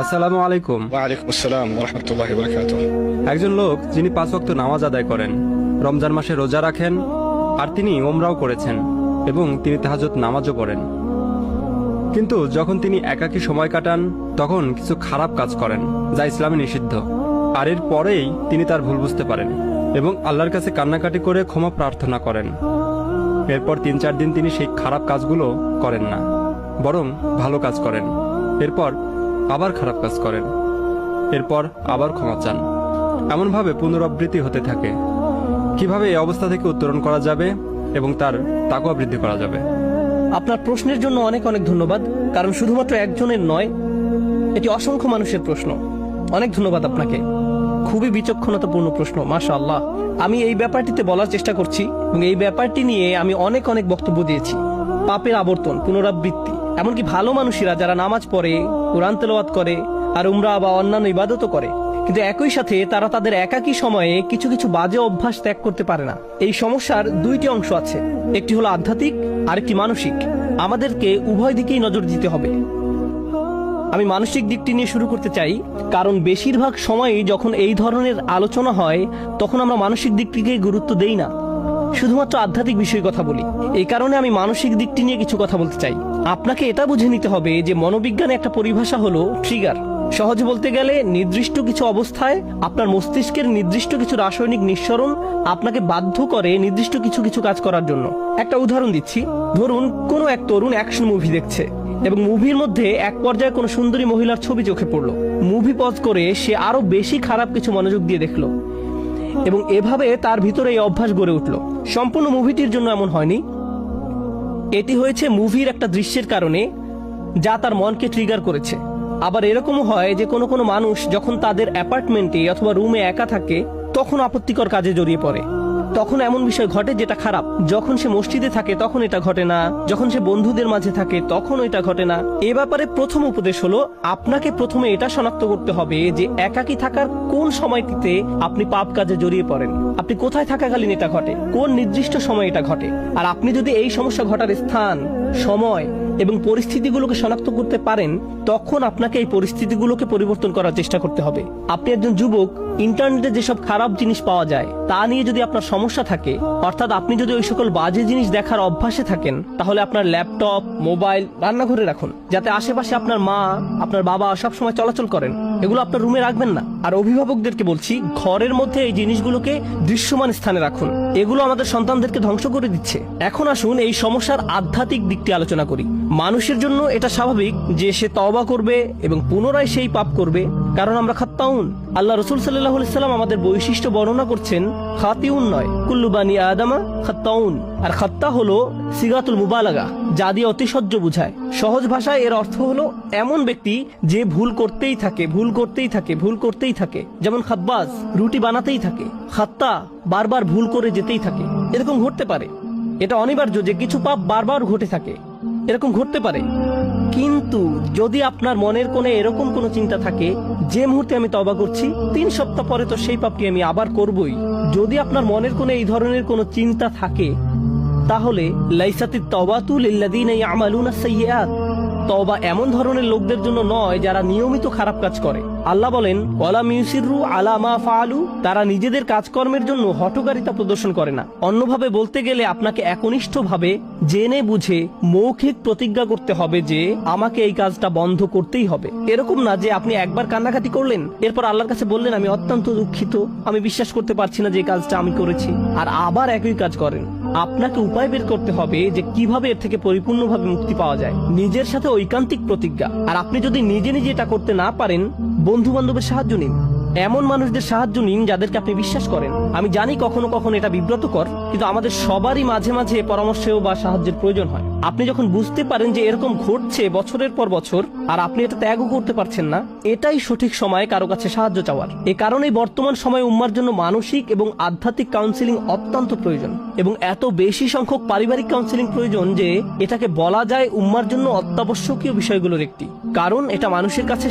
আসসালামু আলাইকুম। ওয়ালাইকুম আসসালাম ওয়া রাহমাতুল্লাহি ওয়া বারাকাতুহু। একজন লোক যিনি 5 ওয়াক্ত নামাজ আদায় করেন, রমজান মাসে রোজা রাখেন, আর তিনি ওমরাও করেছেন এবং তিনি তাহাজ্জুদ নামাজও পড়েন। কিন্তু যখন তিনি একাকী সময় কাটান তখন কিছু খারাপ কাজ করেন যা ইসলামে নিষিদ্ধ। আর এর পরেই তিনি তার ভুল বুঝতে পারেন এবং আল্লাহর কাছে কান্নাকাটি করে ক্ষমা প্রার্থনা করেন। এরপর 3-4 দিন তিনি সেই খারাপ কাজগুলো করেন না, বরং ভালো কাজ করেন। এরপর আবার খারাপ কাজ করেন, এরপর আবার ক্ষমা চান। এমনভাবে পুনরাবৃত্তি হতে থাকে। কিভাবে এই অবস্থা থেকে উত্তরণ করা যাবে এবং তার তাকওয়া বৃদ্ধি করা যাবে? আপনার প্রশ্নের জন্য অনেক অনেক ধন্যবাদ, কারণ শুধুমাত্র একজনের নয়, এটি অসংখ্য মানুষের প্রশ্ন। অনেক ধন্যবাদ আপনাকে, খুবই বিচক্ষণতাপূর্ণ প্রশ্ন, মাশাআল্লাহ। আমি এই ব্যাপারটিতে বলার চেষ্টা করছি এবং এই ব্যাপারটি নিয়ে আমি অনেক অনেক বক্তব্য দিয়েছি। পাপের আবর্তন, পুনরাবৃত্তি, এমনকি ভালো মানুষেরা যারা নামাজ পড়ে, কোরআন তেলাওয়াত করে আর উমরা বা অন্যান্য ইবাদতও করে, কিন্তু একই সাথে তারা তাদের একাকী সময়ে কিছু কিছু বাজে অভ্যাস ত্যাগ করতে পারে না। এই সমস্যার দুইটি অংশ আছে, একটি হলো আধ্যাত্মিক আর একটি মানসিক। আমাদেরকে উভয় দিকেই নজর দিতে হবে। আমি মানসিক দিকটি নিয়ে শুরু করতে চাই, কারণ বেশিরভাগ সময়ই যখন এই ধরনের আলোচনা হয় তখন আমরা মানসিক দিকটিকে গুরুত্ব দেই না, শুধুমাত্র আধ্যাত্মিক বিষয়ে কথা বলি। এই কারণে আমি মানসিক দিকটি নিয়ে কিছু কথা বলতে চাই। আপনাকে এটা বুঝে নিতে হবে যে মনোবিজ্ঞানে একটা পরিভাষা হলো ট্রিগার। সহজে বলতে গেলে নির্দিষ্ট কিছু অবস্থায় আপনার মস্তিষ্কের নির্দিষ্ট কিছু রাসায়নিক নিঃসরণ আপনাকে বাধ্য করে নির্দিষ্ট কিছু কিছু কাজ করার জন্য। একটা উদাহরণ দিচ্ছি, ধরুন কোনো এক তরুণ অ্যাকশন মুভি দেখছে এবং মুভির মধ্যে এক পর্যায়ে কোনো সুন্দরী মহিলার ছবি চোখে পড়লো। মুভি পজ করে সে আরো বেশি খারাপ কিছু মনোযোগ দিয়ে দেখলো এবং এভাবে তার ভিতরে এই অভ্যাস গড়ে উঠলো। সম্পূর্ণ মুভিটির জন্য এমন হয়নি, এটি হয়েছে মুভির একটা দৃশ্যের কারণে যা তার মনকে ট্রিগার করেছে। আবার এরকমও হয় যে কোনো কোনো মানুষ যখন তাদের অ্যাপার্টমেন্টে অথবা রুমে একা থাকে তখন আপত্তিকর কাজে জড়িয়ে পড়ে। তখন এমন বিষয় ঘটে যেটা খারাপ। যখন সে মসজিদে থাকে তখন এটা ঘটে না, যখন সে বন্ধুদের মাঝে থাকে তখন এটা ঘটে না। এ ব্যাপারে প্রথম উপদেশ হলো, আপনাকে প্রথমে এটা শনাক্ত করতে হবে যে একাকী থাকার কোন সময়টিতে আপনি পাপ কাজে জড়িয়ে পড়েন, আপনি কোথায় থাকাকালীন এটা ঘটে, কোন নির্দিষ্ট সময় এটা ঘটে। আর আপনি যদি এই সমস্যা ঘটার স্থান, সময় এবং পরিস্থিতিগুলোকে শনাক্ত করতে পারেন, তখন আপনাকে এই পরিস্থিতিগুলোকে পরিবর্তন করার চেষ্টা করতে হবে। আপনি একজন যুবক, ইন্টারনেটে যেসব খারাপ জিনিস পাওয়া যায় তা নিয়ে যদি আপনার সমস্যা থাকে, অর্থাৎ আপনি যদি ওই সকল বাজে জিনিস দেখার অভ্যাসে থাকেন, তাহলে আপনার ল্যাপটপ, মোবাইল রান্নাঘরে রাখুন, যাতে আশেপাশে আপনার মা, আপনার বাবা সবসময় চলাচল করেন। এগুলো আপনার রুমে রাখবেন না। আর অভিভাবকদেরকে বলছি, ঘরের মধ্যে এই জিনিসগুলোকে দৃশ্যমান স্থানে রাখুন। এগুলো আমাদের সন্তানদেরকে ধ্বংস করে দিচ্ছে। এখন আসুন এই সমস্যার আধ্যাত্মিক দিকটি আলোচনা করি। মানুষের জন্য এটা স্বাভাবিক যে সে তওবা করবে এবং পুনরায় সেই পাপ করবে, কারণ আমরা খাত্তাউন। আল্লাহ রাসূল সাল্লাল্লাহু আলাইহি সাল্লাম আমাদের বৈশিষ্ট্য বর্ণনা করছেন, খাতিউন নয়, কুল্লু বানি আদামা খাত্তাউন। আর খাত্তা হলো সিগাতুল মুবালাগা, যা দিয়ে অতিশয্য বুঝায়। সহজ ভাষায় এর অর্থ হলো এমন ব্যক্তি যে ভুল করতেই থাকে, ভুল করতেই থাকে, ভুল করতেই থাকে। যেমন খাব্বাজ রুটি বানাতেই থাকে, খাত্তা বারবার ভুল করে যেতেই থাকে। এরকম ঘটতে পারে, এটা অনিবার্য যে কিছু পাপ বারবার ঘটে থাকে, এরকম ঘটতে পারে। কিন্তু যদি আপনার মনের কোণে এরকম কোনো চিন্তা থাকে, যে মুহূর্তে আমি তওবা করছি 3 সপ্তাহ পরে তো সেই পাপটি আমি আবার করবই, যদি আপনার মনের কোণে এই ধরনের কোনো চিন্তা থাকে, তাহলে লাইসাতিত তাওবাতু লিল্লাযিনা ইয়ামালুনাস সাইয়্যাত, তওবা এমন ধরনের লোকদের জন্য নয় যারা নিয়মিত খারাপ কাজ করে। আল্লাহ বলেন, ওয়ালাম ইউসিররু আলা মা ফাআলু, তারা নিজেদের কাজকর্মের জন্য হঠকারিতা প্রদর্শন করে না। অন্যভাবে বলতে গেলে আপনাকে একনিষ্ঠভাবে জেনে বুঝে মৌখিক প্রতিজ্ঞা করতে হবে যে আমাকে এই কাজটা বন্ধ করতেই হবে। এরকম না যে আপনি একবার কান্নাকাটি করলেন, এরপর আল্লাহর কাছে বললেন আমি অত্যন্ত দুঃখিত, আমি বিশ্বাস করতে পারছি না যে এই কাজটা আমি করেছি, আর আবার একই কাজ করেন। আপনাকে উপায় বের করতে হবে যে কিভাবে এর থেকে পরিপূর্ণভাবে মুক্তি পাওয়া যায়। নিজের সাথে ঐকান্তিক প্রতিজ্ঞা। আর আপনি যদি নিজে নিজে এটা করতে না পারেন, বন্ধু বান্ধবের সাহায্য নিন, এমন মানুষদের সাহায্য নিন যাদেরকে আপনি বিশ্বাস করেন। আমি জানি কখনো কখনো এটা বিব্রতকর, কিন্তু আমাদের সবারই মাঝে মাঝে পরামর্শেও বা সাহায্যের প্রয়োজন হয়। আপনি যখন বুঝতে পারেন যে এরকম ঘটছে বছরের পর বছর আর আপনি এটা ত্যাগও করতে পারছেন না, এটাই সঠিক সময় কারো কাছে সাহায্য চাওয়ার। এ কারণেই বর্তমান সময়ে উম্মার জন্য মানসিক এবং আধ্যাত্মিক কাউন্সিলিং অত্যন্ত প্রয়োজন, এবং এত বেশি সংখ্যক পারিবারিক কাউন্সিলিং প্রয়োজন যে এটাকে বলা যায় উম্মার জন্য অত্যাবশ্যকীয় বিষয়গুলোর একটি, কারণ এটা মানুষের কাছে